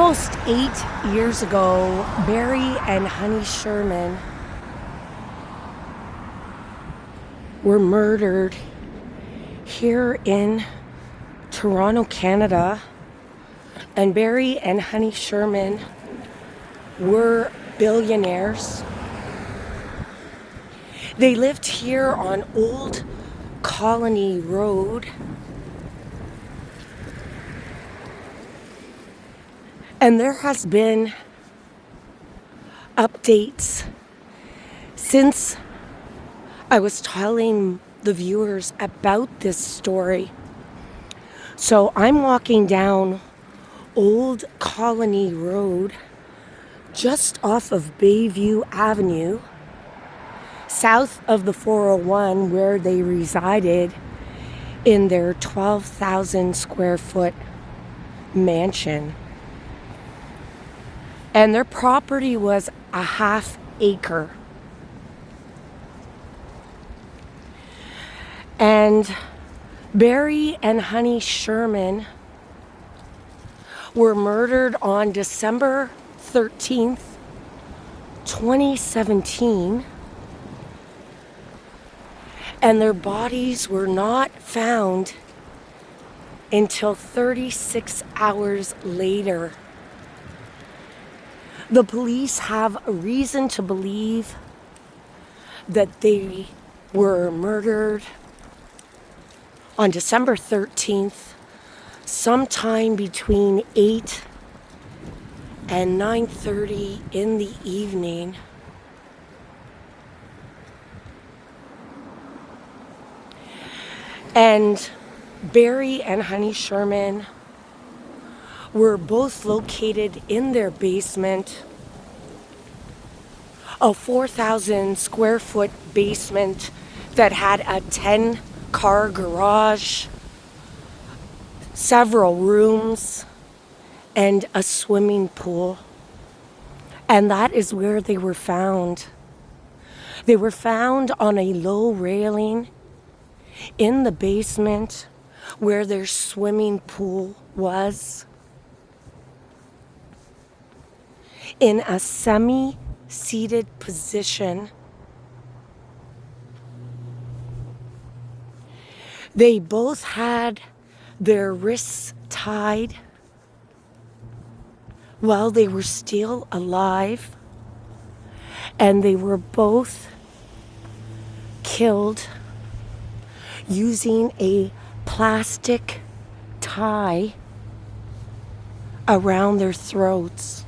Almost 8 years ago, Barry and Honey Sherman were murdered here in Toronto, Canada. And Barry and Honey Sherman were billionaires. They lived here on Old Colony Road. And there has been updates since I was telling the viewers about this story. So I'm walking down Old Colony Road, just off of Bayview Avenue, south of the 401 where they resided in their 12,000 square foot mansion. And their property was a half acre. And Barry and Honey Sherman were murdered on December 13th, 2017. And their bodies were not found until 36 hours later. The police have a reason to believe that they were murdered on December 13th, sometime between 8 and 9:30 in the evening. And Barry and Honey Sherman were both located in their basement, a 4,000 square foot basement that had a 10-car garage, several rooms, and a swimming pool. And that is where they were found. They were found on a low railing in the basement where their swimming pool was, in a semi-seated position. They both had their wrists tied while they were still alive, and they were both killed using a plastic tie around their throats.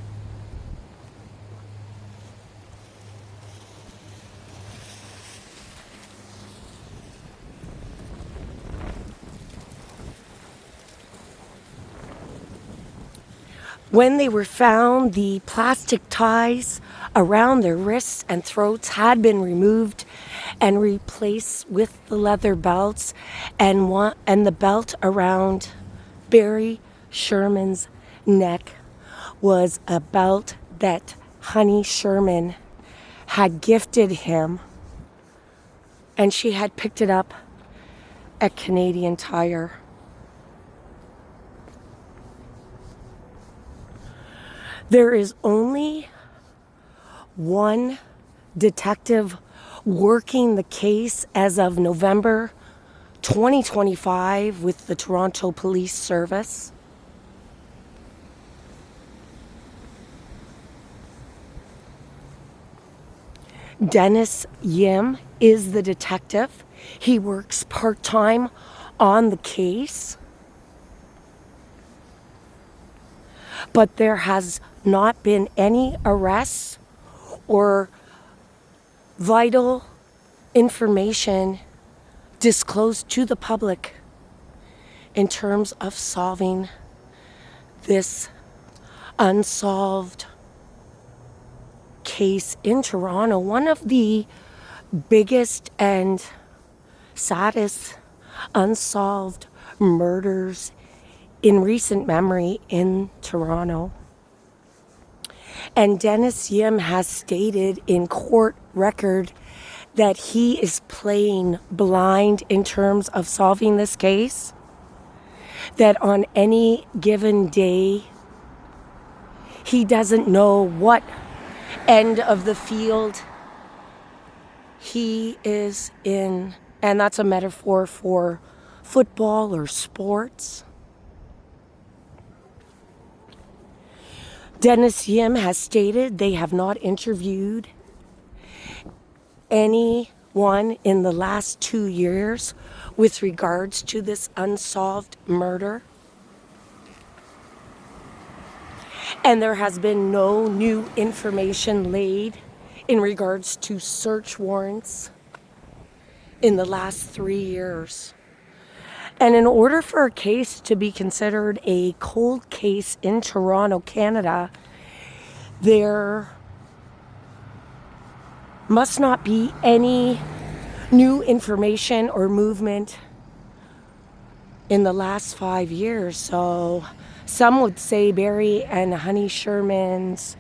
When they were found, the plastic ties around their wrists and throats had been removed and replaced with the leather belts, and the belt around Barry Sherman's neck was a belt that Honey Sherman had gifted him, and she had picked it up at Canadian Tire. There is only one detective working the case as of November 2025 with the Toronto Police Service. Dennis Yim is the detective. He works part-time on the case. But there has not been any arrests or vital information disclosed to the public in terms of solving this unsolved case in Toronto. One of the biggest and saddest unsolved murders in recent memory in Toronto. And Dennis Yim has stated in court record that he is playing blind in terms of solving this case, that on any given day He doesn't know what end of the field he is in. And that's a metaphor for football or sports. Dennis Yim has stated they have not interviewed anyone in the last 2 years with regards to this unsolved murder. And there has been no new information laid in regards to search warrants in the last 3 years. And in order for a case to be considered a cold case in Toronto, Canada, there must not be any new information or movement in the last 5 years. So some would say Barry and Honey Sherman's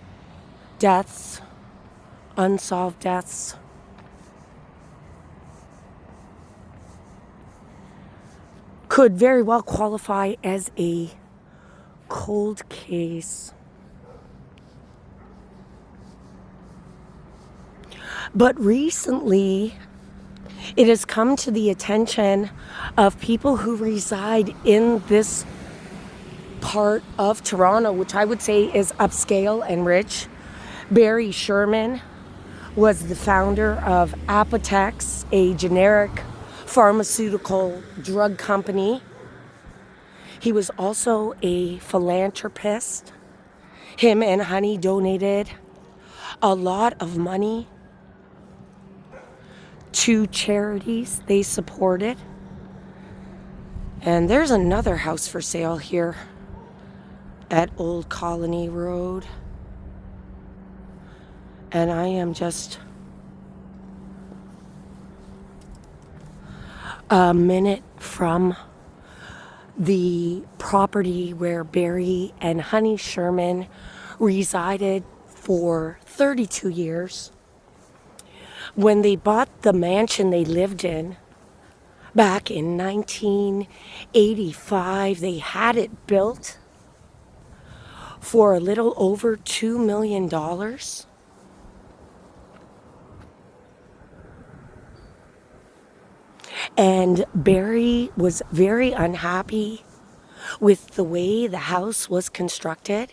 deaths, unsolved deaths, could very well qualify as a cold case. But recently, it has come to the attention of people who reside in this part of Toronto, which I would say is upscale and rich. Barry Sherman was the founder of Apotex, a generic pharmaceutical drug company. He was also a philanthropist. Him and Honey donated a lot of money to charities they supported. And there's another house for sale here at Old Colony Road. And I am just a minute from the property where Barry and Honey Sherman resided for 32 years. When they bought the mansion they lived in back in 1985, they had it built for a little over $2 million. And Barry was very unhappy with the way the house was constructed,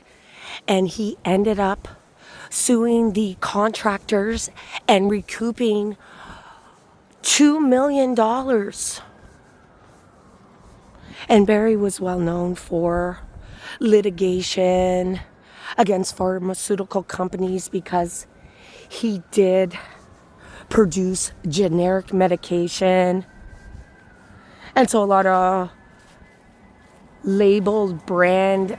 and he ended up suing the contractors and recouping $2 million. And Barry was well known for litigation against pharmaceutical companies because he did produce generic medication. And so a lot of labeled brand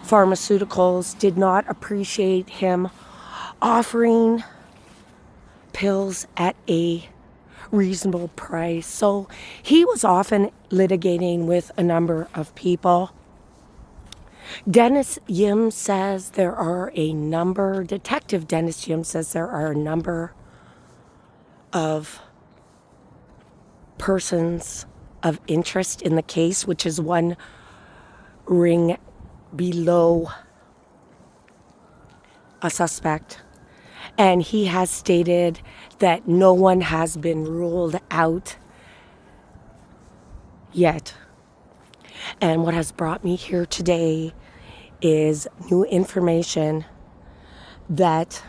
pharmaceuticals did not appreciate him offering pills at a reasonable price. So he was often litigating with a number of people. Detective Dennis Yim says there are a number of persons of interest in the case, which is one ring below a suspect. And he has stated that no one has been ruled out yet. And what has brought me here today is new information that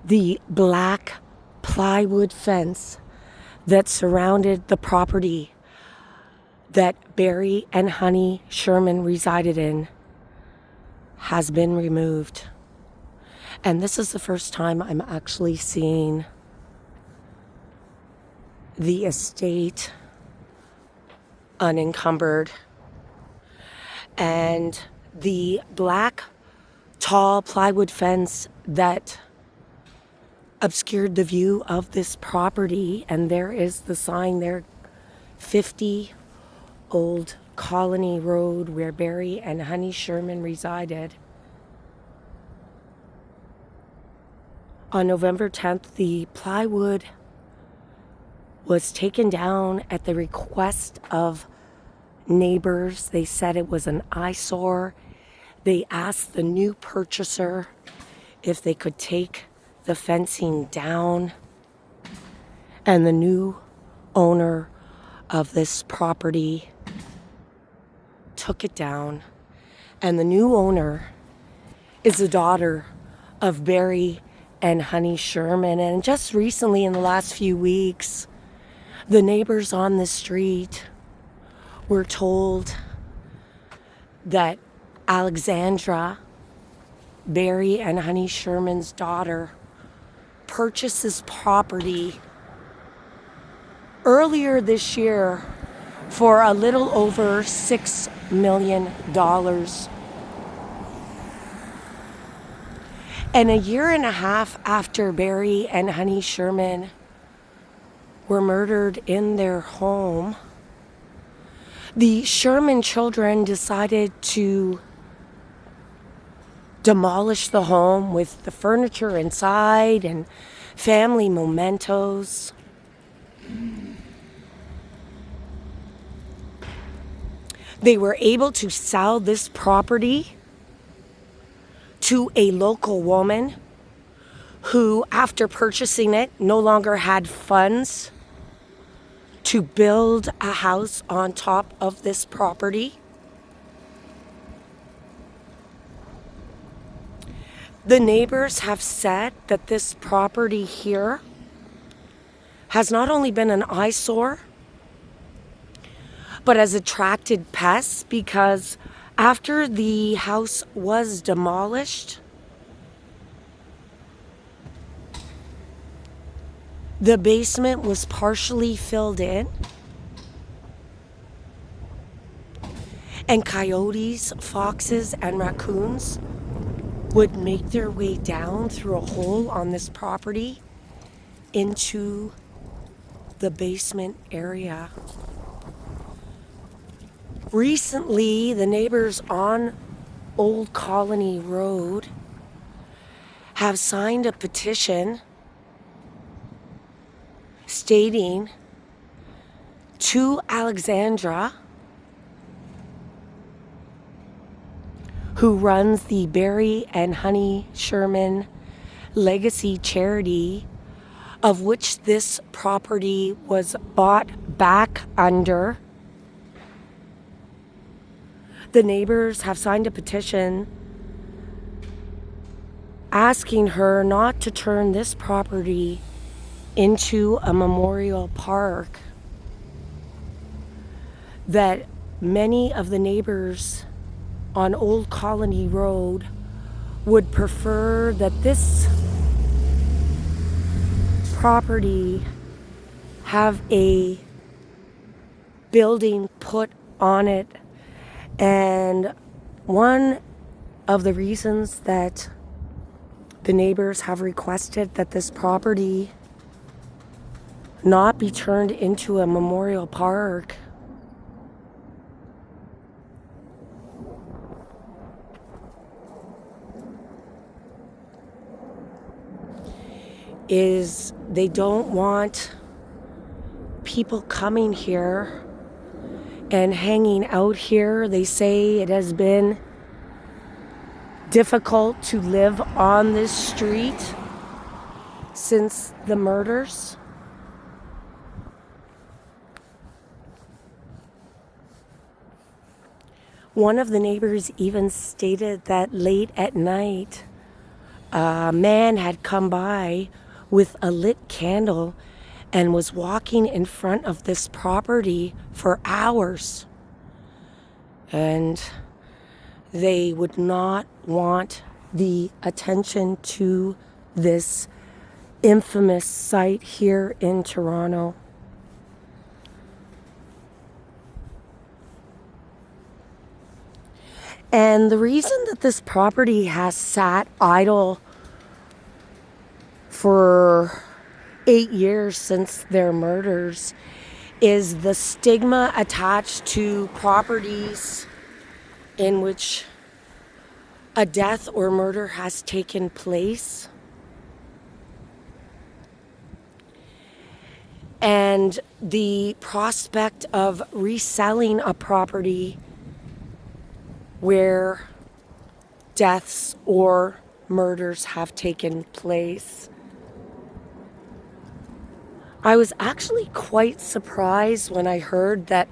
the black plywood fence that surrounded the property that Barry and Honey Sherman resided in has been removed. And this is the first time I'm actually seeing the estate unencumbered. And the black, tall plywood fence that obscured the view of this property, and there is the sign there, 50 Old Colony Road, where Barry and Honey Sherman resided. On November 10th, the plywood was taken down at the request of neighbors. They said it was an eyesore. They asked the new purchaser if they could take the fencing down. And the new owner of this property took it down. And the new owner is the daughter of Barry and Honey Sherman. And just recently, in the last few weeks, the neighbors on the street were told that Alexandra, Barry and Honey Sherman's daughter, purchased this property earlier this year for a little over $6 million. And a year and a half after Barry and Honey Sherman were murdered in their home, the Sherman children decided to demolish the home with the furniture inside and family mementos. They were able to sell this property to a local woman who, after purchasing it, no longer had funds to build a house on top of this property. The neighbors have said that this property here has not only been an eyesore, but has attracted pests because after the house was demolished, the basement was partially filled in, and coyotes, foxes, and raccoons would make their way down through a hole on this property into the basement area. Recently, the neighbors on Old Colony Road have signed a petition stating to Alexandra, who runs the Barry and Honey Sherman Legacy Charity, of which this property was bought back under. The neighbors have signed a petition asking her not to turn this property into a memorial park, that many of the neighbors on Old Colony Road would prefer that this property have a building put on it. And one of the reasons that the neighbors have requested that this property not be turned into a memorial park is they don't want people coming here and hanging out here. They say it has been difficult to live on this street since the murders. One of the neighbors even stated that late at night, a man had come by with a lit candle and was walking in front of this property for hours. And they would not want the attention to this infamous site here in Toronto. And the reason that this property has sat idle for 8 years since their murders is the stigma attached to properties in which a death or murder has taken place. and the prospect of reselling a property where deaths or murders have taken place. I was actually quite surprised when I heard that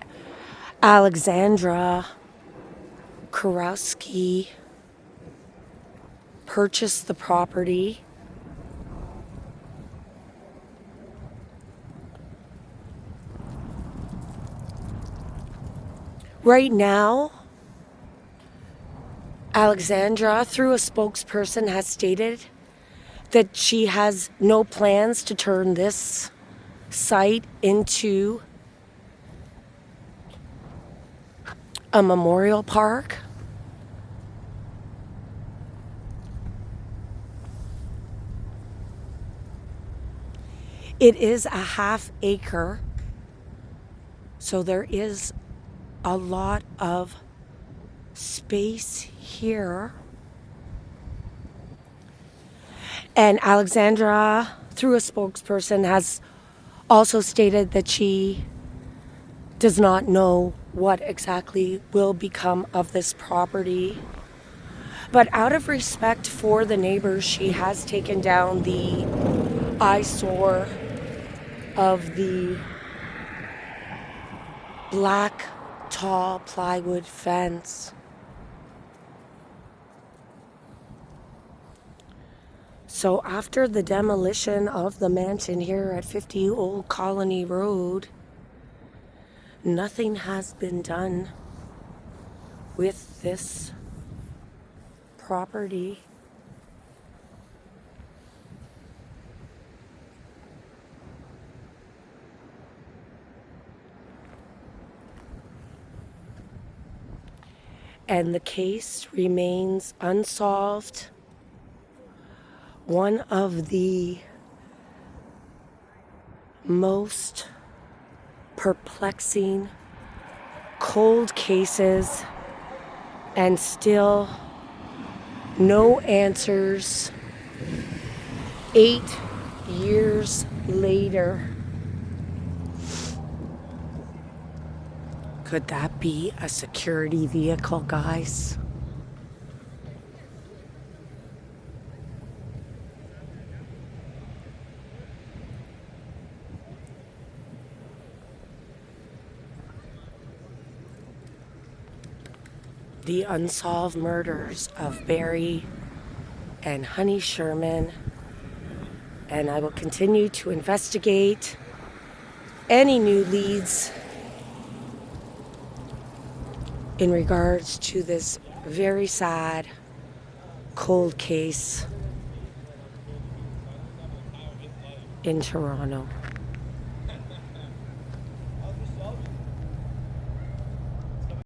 Alexandra Kurowski purchased the property. Right now, Alexandra, through a spokesperson, has stated that she has no plans to turn this site into a memorial park. It is a half-acre, so there is a lot of space here. And Alexandra, through a spokesperson, has also stated that she does not know what exactly will become of this property. But out of respect for the neighbors, she has taken down the eyesore of the black, tall plywood fence. So after the demolition of the mansion here at 50 Old Colony Road, nothing has been done with this property. And the case remains unsolved. One of the most perplexing cold cases, and still no answers 8 years later. Could that be a security vehicle, guys? The unsolved murders of Barry and Honey Sherman, and I will continue to investigate any new leads in regards to this very sad cold case in Toronto.